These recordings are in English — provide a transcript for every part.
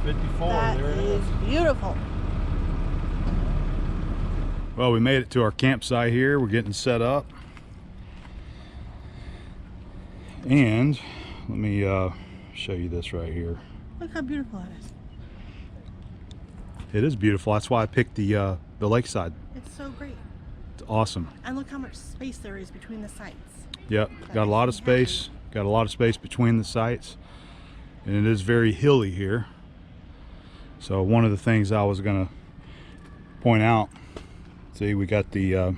54. That there it is beautiful. Well, we made it to our campsite here. We're getting set up. And let me show you this right here. Look how beautiful it is. It is beautiful. That's why I picked the lakeside. It's so great. It's awesome. And look how much space there is between the sites. Yep, got a lot of space. Got a lot of space between the sites. And it is very hilly here. So one of the things I was gonna point out, see, we got the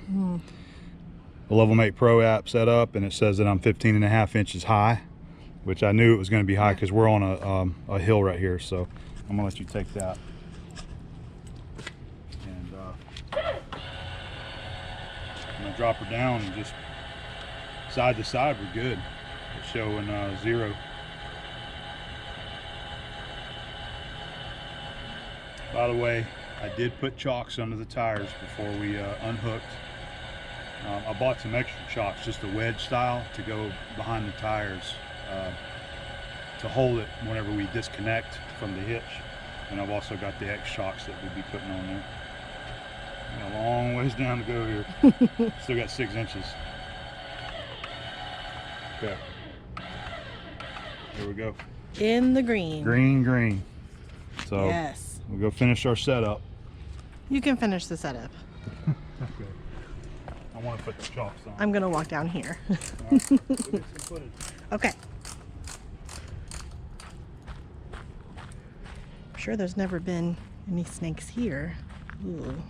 Level Mate Pro app set up, and it says that I'm 15.5 inches high, which I knew it was going to be high because we're on a hill right here. So I'm gonna let you take that. And I'm gonna drop her down, and just side to side we're good. It's showing 0. By the way, I did put chocks under the tires before we unhooked. I bought some extra chocks, just a wedge style, to go behind the tires to hold it whenever we disconnect from the hitch. And I've also got the X shocks that we'll be putting on there. Got a long ways down to go here. Still got 6 inches. Okay. There we go. In the green. Green, green. So yes. we'll go finish our setup. You can finish the setup. Okay. I want to put the chalks on. I'm gonna walk down here. Right. We'll get some footage. Okay. I'm sure there's never been any snakes here. Ooh.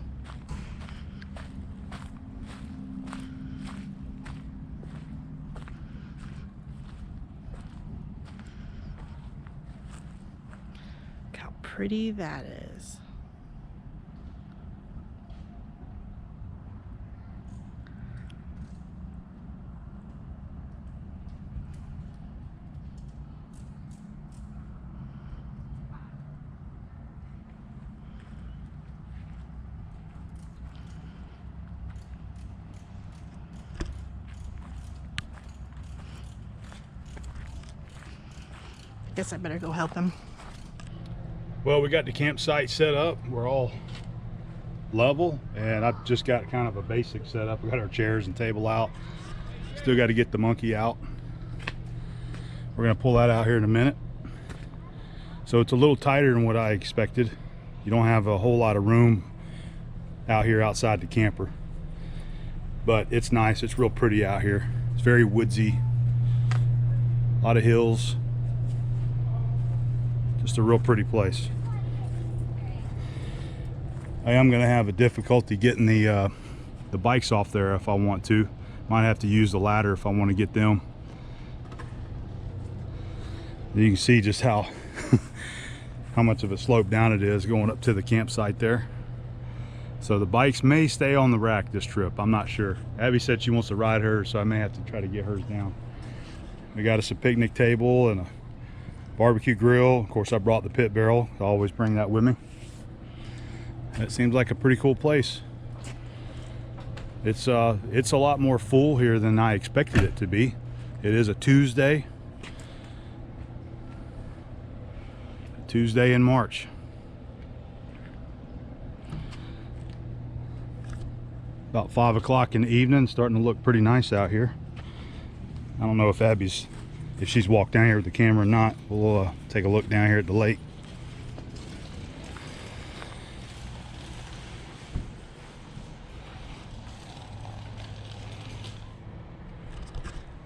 Look how pretty that is. Guess I better go help him. Well, we got the campsite set up. We're all level, and I've just got kind of a basic setup. We got our chairs and table out. Still got to get the monkey out. We're gonna pull that out here in a minute. So it's a little tighter than what I expected. You don't have a whole lot of room out here outside the camper, but it's nice. It's real pretty out here. It's very woodsy, a lot of hills. Just a real pretty place. I am going to have a difficulty getting the bikes off there if I want to. Might have to use the ladder if I want to get them. You can see just how how much of a slope down it is going up to the campsite there. So the bikes may stay on the rack this trip. I'm not sure. Abby said she wants to ride hers, so I may have to try to get hers down. We got us a picnic table and a barbecue grill. Of course, I brought the pit barrel. I always bring that with me. It seems like a pretty cool place. It's a lot more full here than I expected it to be. It is a Tuesday in March. About 5 o'clock in the evening, starting to look pretty nice out here. I don't know if she's walked down here with the camera or not. We'll take a look down here at the lake.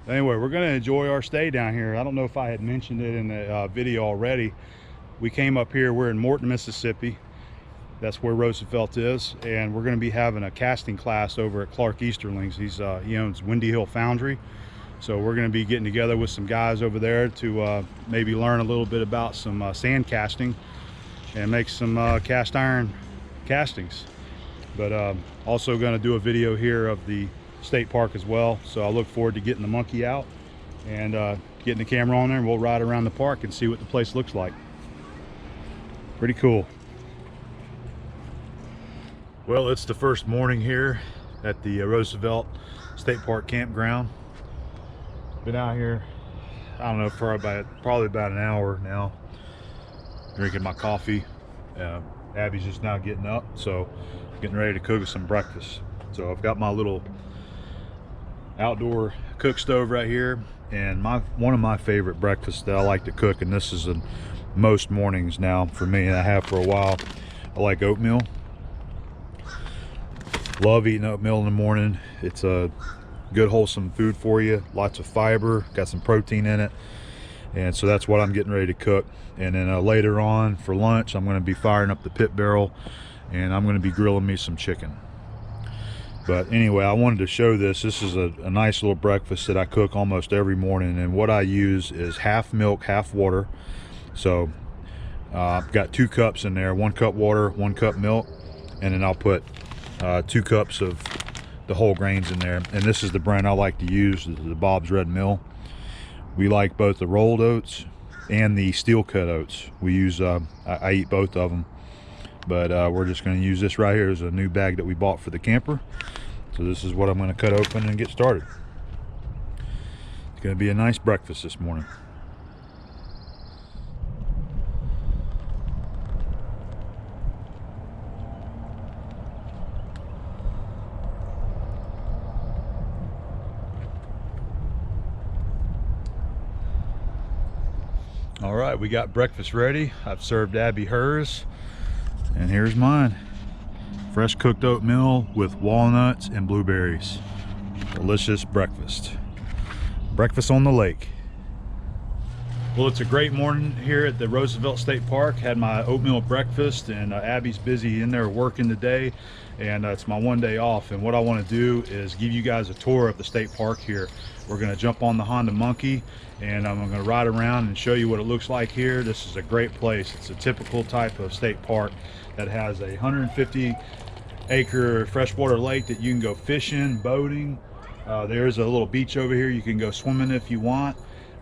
Anyway, we're going to enjoy our stay down here. I don't know if I had mentioned it in the video already. We came up here, we're in Morton, Mississippi. That's where Roosevelt is, and we're going to be having a casting class over at Clark Easterling's. He owns Windy Hill Fondry. So we're going to be getting together with some guys over there to maybe learn a little bit about some sand casting and make some cast iron castings. But also going to do a video here of the state park as well. So I look forward to getting the monkey out and getting the camera on there, and we'll ride around the park and see what the place looks like. Pretty cool. Well, it's the first morning here at the Roosevelt State Park campground. Been out here, I don't know, for probably about an hour now. drinking my coffee. Abby's just now getting up, so getting ready to cook some breakfast. So I've got my little outdoor cook stove right here, and one of my favorite breakfasts that I like to cook, and this is in most mornings now for me, and I have for a while. I like oatmeal. Love eating oatmeal in the morning. It's a good wholesome food for you, lots of fiber, got some protein in it, and so that's what I'm getting ready to cook. And then later on for lunch, I'm going to be firing up the pit barrel, and I'm going to be grilling me some chicken. But anyway, I wanted to show this. This is a nice little breakfast that I cook almost every morning, and what I use is half milk, half water. So I've got 2 cups in there, 1 cup water, 1 cup milk, and then I'll put 2 cups of the whole grains in there. And this is the brand I like to use, the Bob's Red Mill. We like both the rolled oats and the steel cut oats. We use I eat both of them, but we're just going to use this right here as a new bag that we bought for the camper. So this is what I'm going to cut open and get started. It's going to be a nice breakfast this morning. All right, we got breakfast ready. I've served Abby hers, and here's mine. Fresh cooked oatmeal with walnuts and blueberries. Delicious breakfast. Breakfast on the lake. Well, it's a great morning here at the Roosevelt State Park. Had my oatmeal breakfast, and Abby's busy in there working today, and it's my one day off. And what I want to do is give you guys a tour of the state park here. We're going to jump on the Honda Monkey, and I'm going to ride around and show you what it looks like here. This is a great place. It's a typical type of state park that has a 150-acre freshwater lake that you can go fishing, boating. There's a little beach over here. You can go swimming if you want.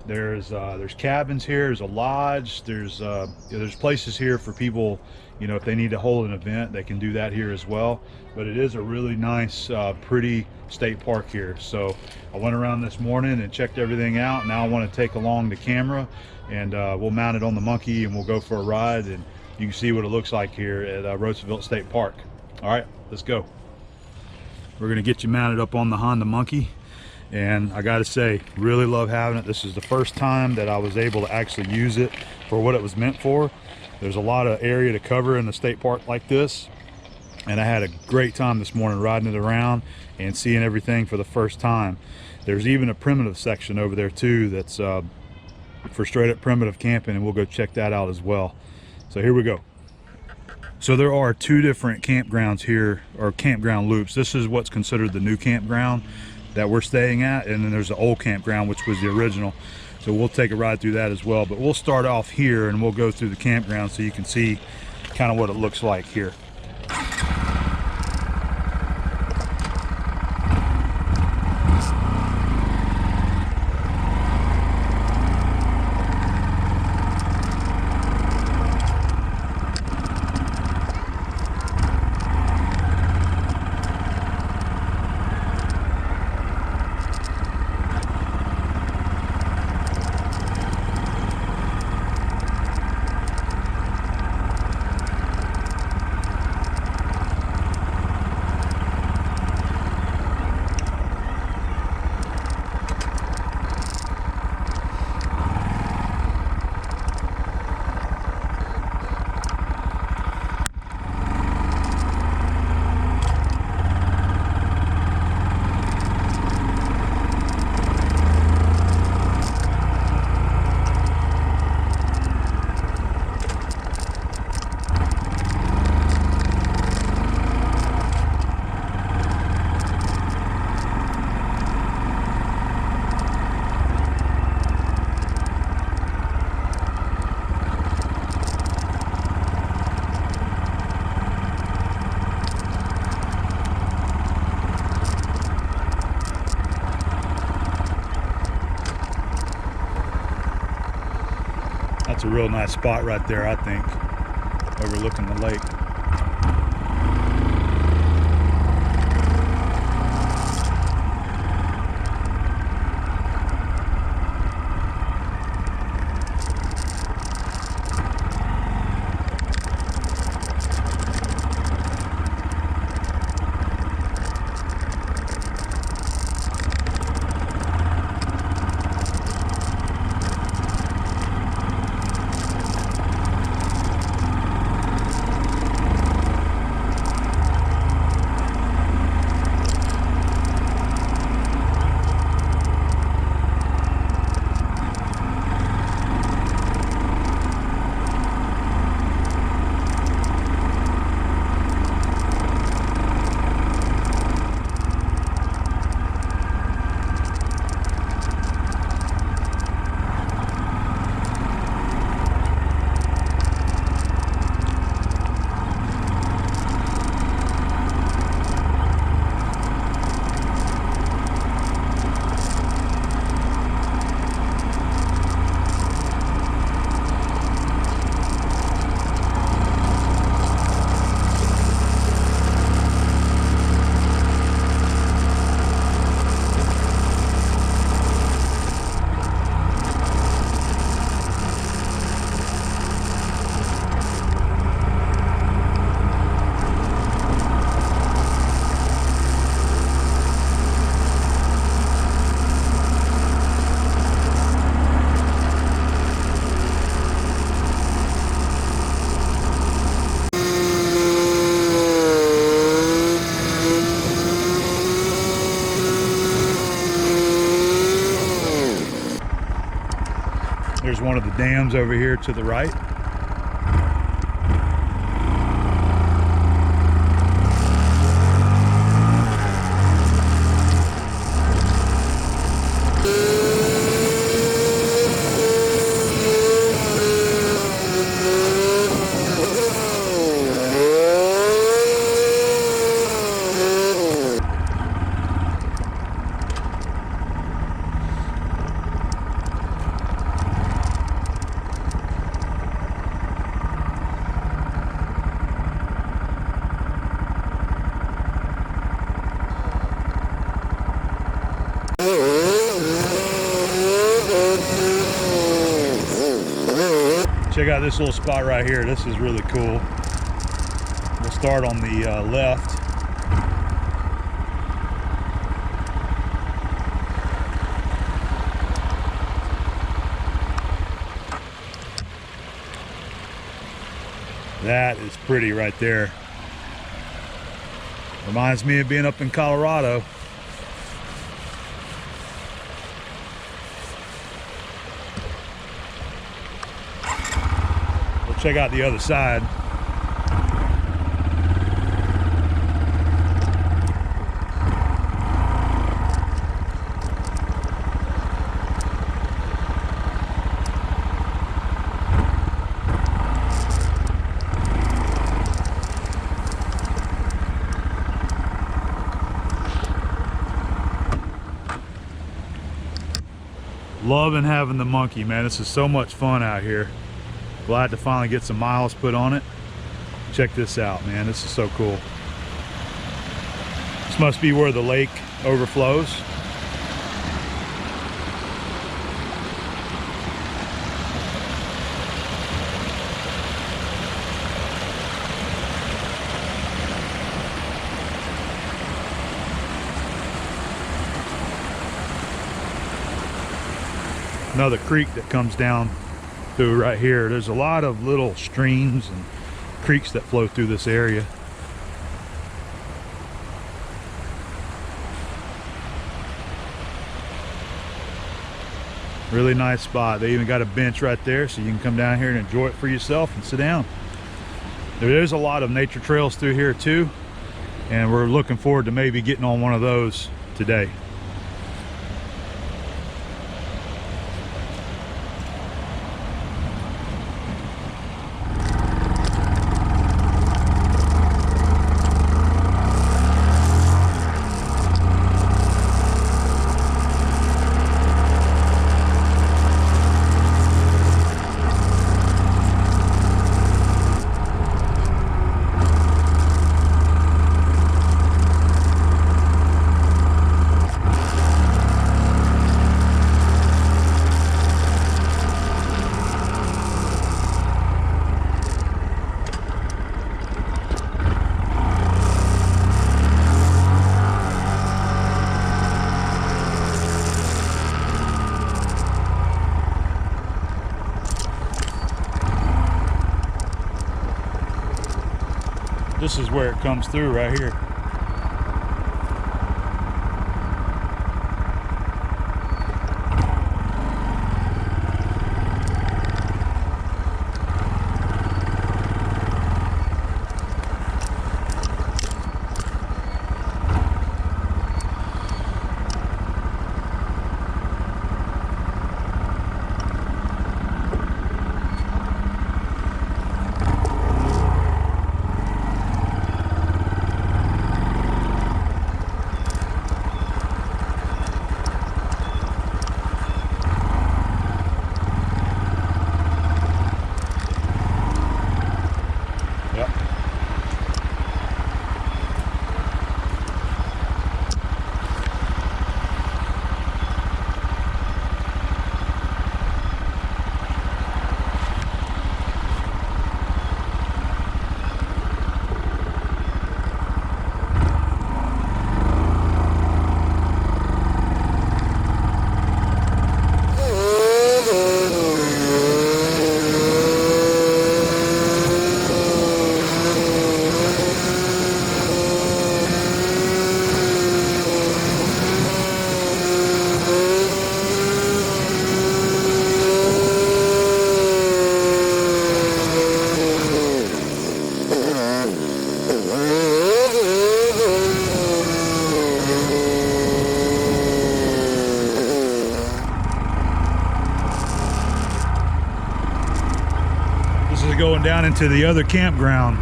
There's cabins here. There's a lodge. There's places here for people, you know, if they need to hold an event, they can do that here as well. But it is a really nice, pretty state park here. So I went around this morning and checked everything out. Now I want to take along the camera, and we'll mount it on the Monkey, and we'll go for a ride, and you can see what it looks like here at Roosevelt State Park. All right, let's go. We're going to get you mounted up on the Honda Monkey. And I gotta say, really love having it. This is the first time that I was able to actually use it for what it was meant for. There's a lot of area to cover in the state park like this, and I had a great time this morning riding it around and seeing everything for the first time. There's even a primitive section over there too that's for straight up primitive camping, and we'll go check that out as well. So here we go. So there are 2 different campgrounds here, or campground loops. This is what's considered the new campground that we're staying at, and then there's the old campground, which was the original. So we'll take a ride through that as well, but we'll start off here and we'll go through the campground so you can see kind of what it looks like here. That's a real nice spot right there, I think, overlooking the lake. of the dams over here to the right. Check out this little spot right here. This is really cool. We'll start on the left. That is pretty right there. Reminds me of being up in Colorado. Check out the other side. Loving having the monkey, man. This is so much fun out here. Glad to finally get some miles put on it. Check this out, man. This is so cool. This must be where the lake overflows. Another creek that comes down through right here. There's a lot of little streams and creeks that flow through this area. Really nice spot. They even got a bench right there so you can come down here and enjoy it for yourself and sit down. There's a lot of nature trails through here too, and we're looking forward to maybe getting on one of those today. This is where it comes through right here. down into the other campground.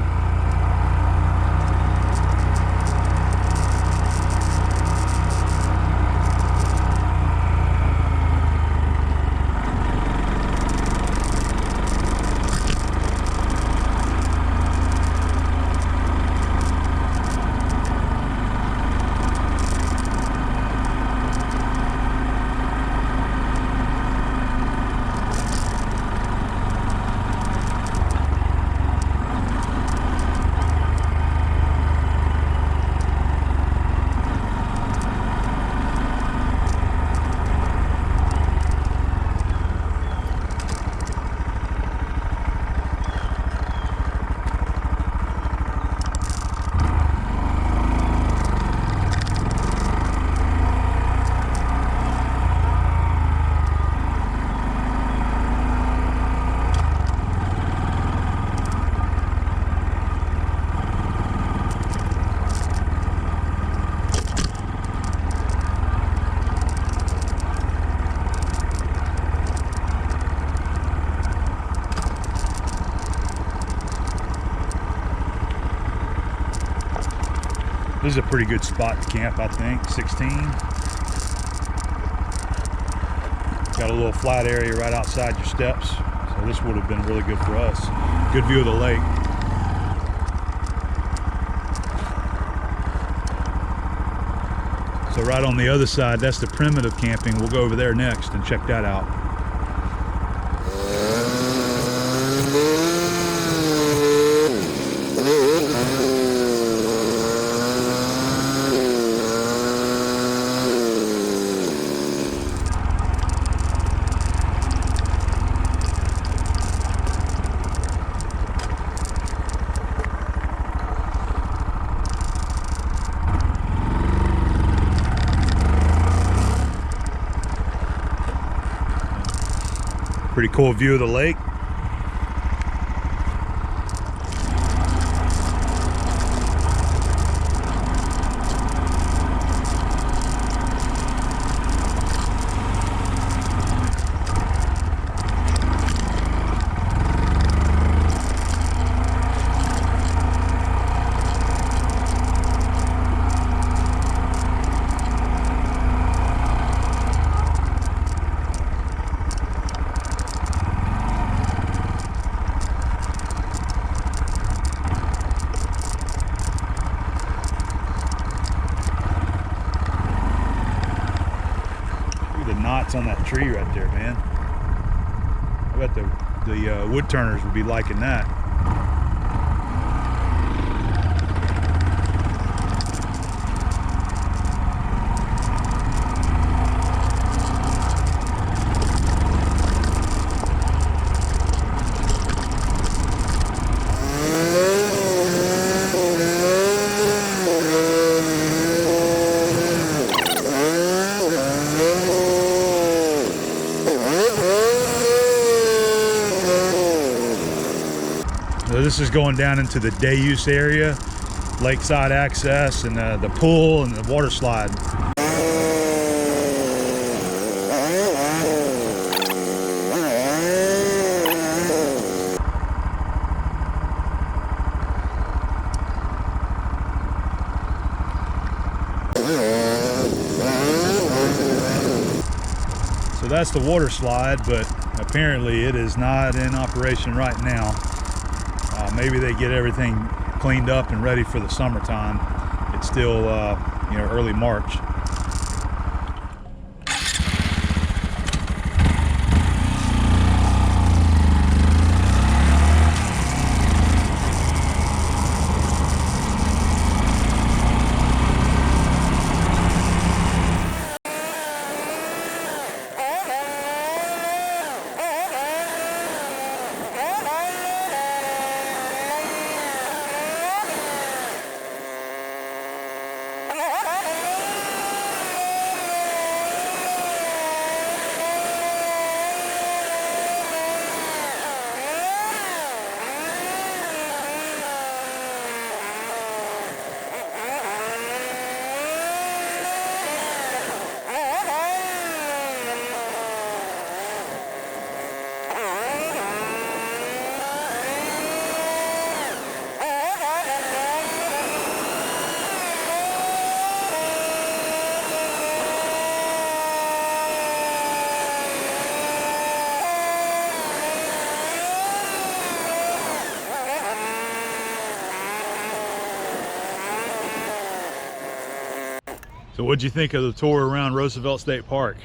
This is a pretty good spot to camp, I think. 16. Got a little flat area right outside your steps, so this would have been really good for us. Good view of the lake. So right on the other side, that's the primitive camping. We'll go over there next and check that out. Pretty cool view of the lake. Knots on that tree right there, man. I bet the wood turners would be liking that. So this is going down into the day use area, lakeside access, and the pool and the water slide. So that's the water slide, but apparently it is not in operation right now. Maybe they get everything cleaned up and ready for the summertime. It's still, early March. So what'd you think of the tour around Roosevelt State Park?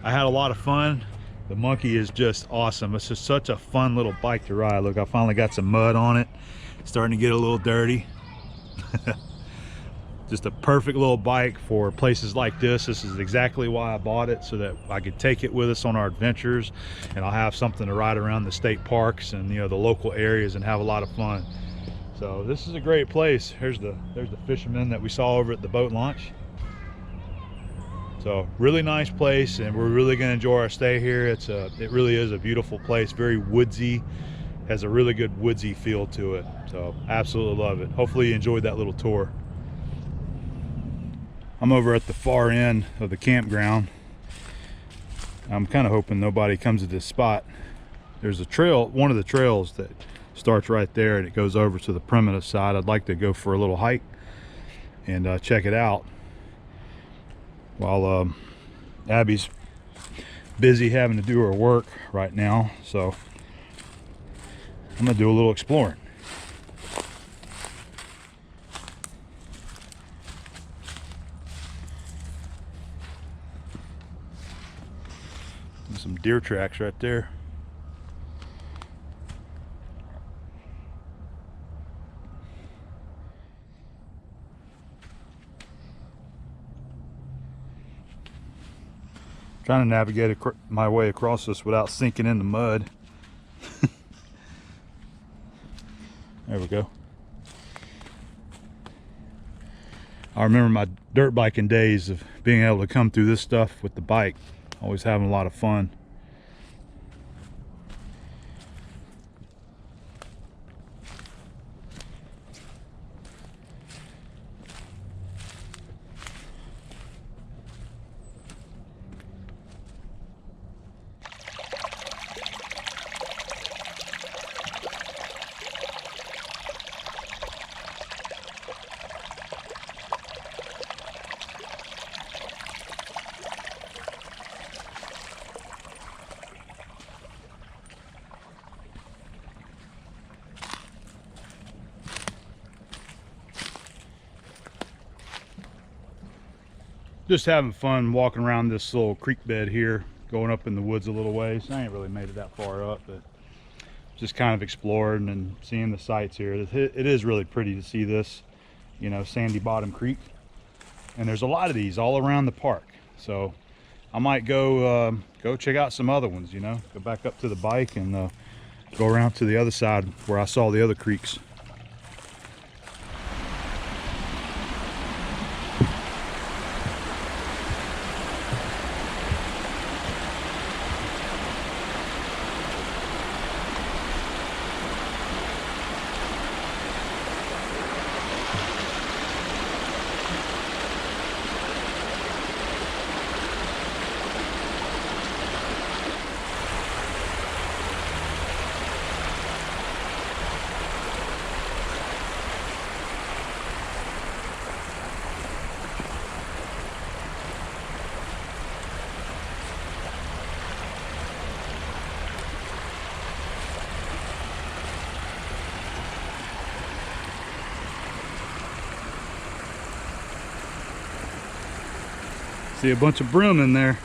I had a lot of fun. The monkey is just awesome. It's just such a fun little bike to ride. Look, I finally got some mud on it. It's starting to get a little dirty. Just a perfect little bike for places like this. This is exactly why I bought it, so that I could take it with us on our adventures, and I'll have something to ride around the state parks and, you know, the local areas and have a lot of fun. So this is a great place. There's the fishermen that we saw over at the boat launch. So really nice place, and we're really going to enjoy our stay here. It really is a beautiful place, very woodsy, has a really good woodsy feel to it. So absolutely love it. Hopefully you enjoyed that little tour. I'm over at the far end of the campground. I'm kind of hoping nobody comes to this spot. There's a trail, one of the trails that starts right there, and it goes over to the primitive side. I'd like to go for a little hike and check it out while Abby's busy having to do her work right now. So I'm gonna do a little exploring. Some deer tracks right there. Trying to navigate my way across this without sinking in the mud. There we go. I remember my dirt biking days of being able to come through this stuff with the bike. Always having a lot of fun. Just having fun walking around this little creek bed here, going up in the woods a little ways. I ain't really made it that far up, but just kind of exploring and seeing the sights here. It is really pretty to see this, you know, sandy bottom creek. And there's a lot of these all around the park. So I might go check out some other ones, you know, go back up to the bike and go around to the other side where I saw the other creeks. See a bunch of brim in there.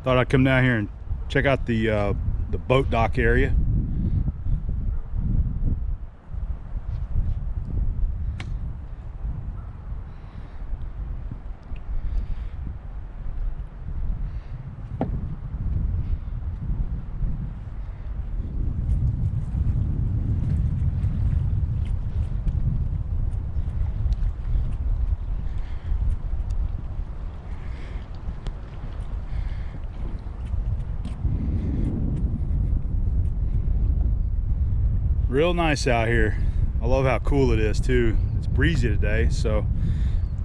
Thought I'd come down here and check out the boat dock area. Real nice out here. I love how cool it is too. It's breezy today, so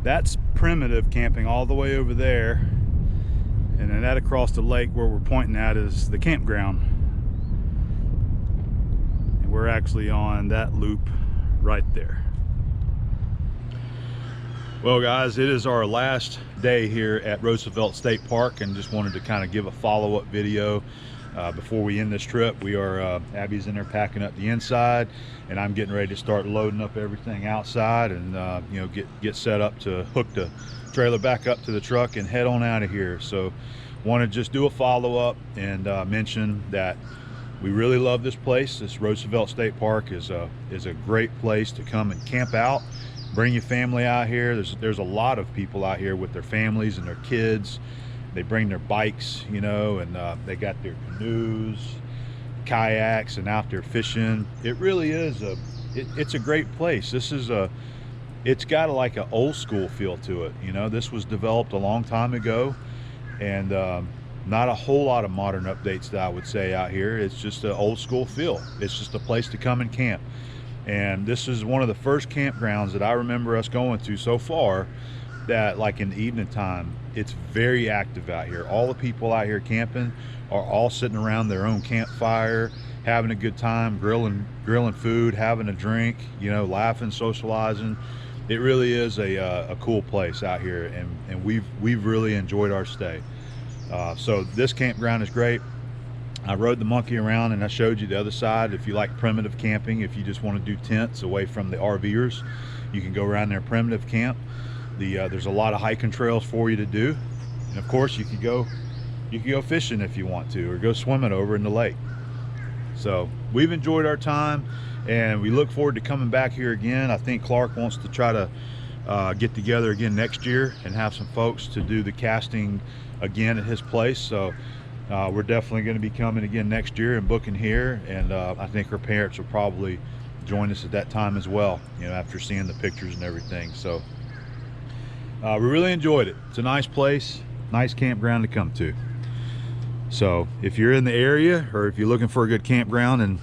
that's primitive camping all the way over there, and then that across the lake where we're pointing at is the campground, and we're actually on that loop right there. Well guys, it is our last day here at Roosevelt State Park, and just wanted to kind of give a follow-up video before we end this trip. We are Abby's in there packing up the inside, and I'm getting ready to start loading up everything outside, and you know, get set up to hook the trailer back up to the truck and head on out of here. So want to just do a follow-up and mention that we really love this place. This Roosevelt State Park is a great place to come and camp out. Bring your family out here. There's a lot of people out here with their families and their kids. They bring their bikes, you know, and they got their canoes, kayaks, and out there fishing. It really is it's a great place. It's got like an old school feel to it. You know, this was developed a long time ago, and not a whole lot of modern updates that I would say out here. It's just an old school feel. It's just a place to come and camp. And this is one of the first campgrounds that I remember us going to so far that, like, in the evening time, it's very active out here. All the people out here camping are all sitting around their own campfire, having a good time, grilling food, having a drink, you know, laughing, socializing. It really is a cool place out here, and we've really enjoyed our stay. So this campground is great. I rode the monkey around and I showed you the other side. If you like primitive camping, if you just want to do tents away from the RVers, you can go around there primitive camp. There's a lot of hiking trails for you to do, and of course you could go fishing if you want to, or go swimming over in the lake. So we've enjoyed our time, and we look forward to coming back here again. I think Clark wants to try to get together again next year and have some folks to do the casting again at his place. So we're definitely going to be coming again next year and booking here, and I think her parents will probably join us at that time as well, you know, after seeing the pictures and everything. So we really enjoyed it. It's a nice place, nice campground to come to. So if you're in the area, or if you're looking for a good campground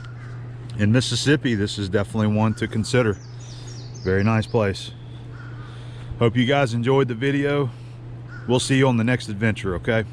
in Mississippi, this is definitely one to consider. Very nice place. Hope you guys enjoyed the video. We'll see you on the next adventure, okay?